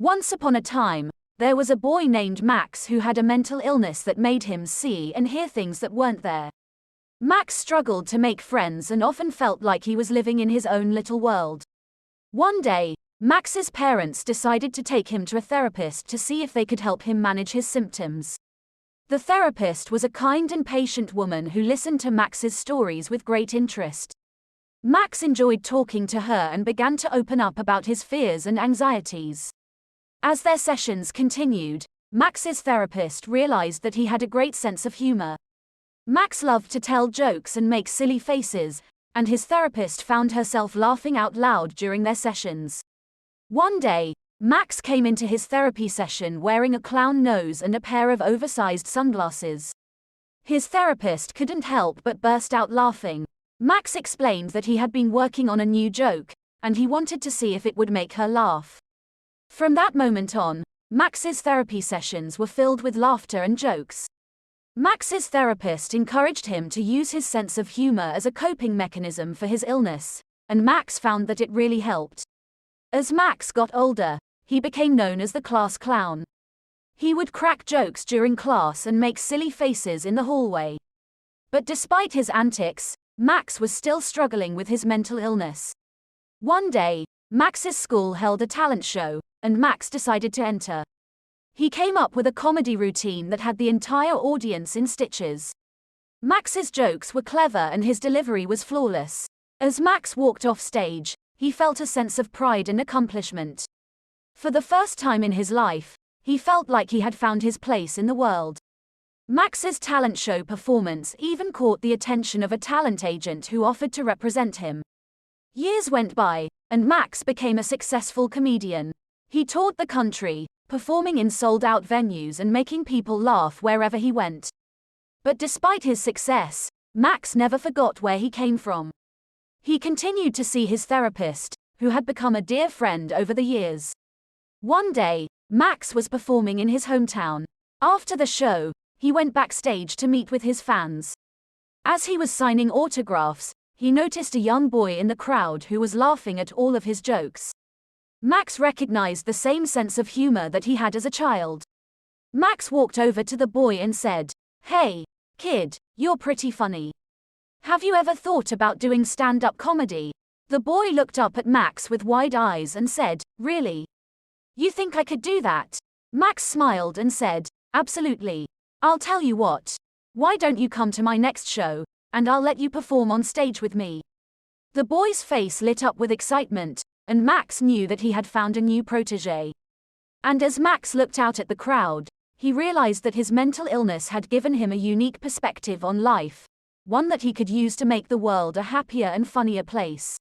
Once upon a time, there was a boy named Max who had a mental illness that made him see and hear things that weren't there. Max struggled to make friends and often felt like he was living in his own little world. One day, Max's parents decided to take him to a therapist to see if they could help him manage his symptoms. The therapist was a kind and patient woman who listened to Max's stories with great interest. Max enjoyed talking to her and began to open up about his fears and anxieties. As their sessions continued, Max's therapist realized that he had a great sense of humor. Max loved to tell jokes and make silly faces, and his therapist found herself laughing out loud during their sessions. One day, Max came into his therapy session wearing a clown nose and a pair of oversized sunglasses. His therapist couldn't help but burst out laughing. Max explained that he had been working on a new joke, and he wanted to see if it would make her laugh. From that moment on, Max's therapy sessions were filled with laughter and jokes. Max's therapist encouraged him to use his sense of humor as a coping mechanism for his illness, and Max found that it really helped. As Max got older, he became known as the class clown. He would crack jokes during class and make silly faces in the hallway. But despite his antics, Max was still struggling with his mental illness. One day, Max's school held a talent show, and Max decided to enter. He came up with a comedy routine that had the entire audience in stitches. Max's jokes were clever and his delivery was flawless. As Max walked off stage, he felt a sense of pride and accomplishment. For the first time in his life, he felt like he had found his place in the world. Max's talent show performance even caught the attention of a talent agent who offered to represent him. Years went by, and Max became a successful comedian. He toured the country, performing in sold-out venues and making people laugh wherever he went. But despite his success, Max never forgot where he came from. He continued to see his therapist, who had become a dear friend over the years. One day, Max was performing in his hometown. After the show, he went backstage to meet with his fans. As he was signing autographs, he noticed a young boy in the crowd who was laughing at all of his jokes. Max recognized the same sense of humor that he had as a child. Max walked over to the boy and said, "Hey, kid, you're pretty funny. Have you ever thought about doing stand-up comedy?" The boy looked up at Max with wide eyes and said, "Really? You think I could do that?" Max smiled and said, "Absolutely. I'll tell you what. Why don't you come to my next show, and I'll let you perform on stage with me." The boy's face lit up with excitement, and Max knew that he had found a new protégé. And as Max looked out at the crowd, he realized that his mental illness had given him a unique perspective on life, one that he could use to make the world a happier and funnier place.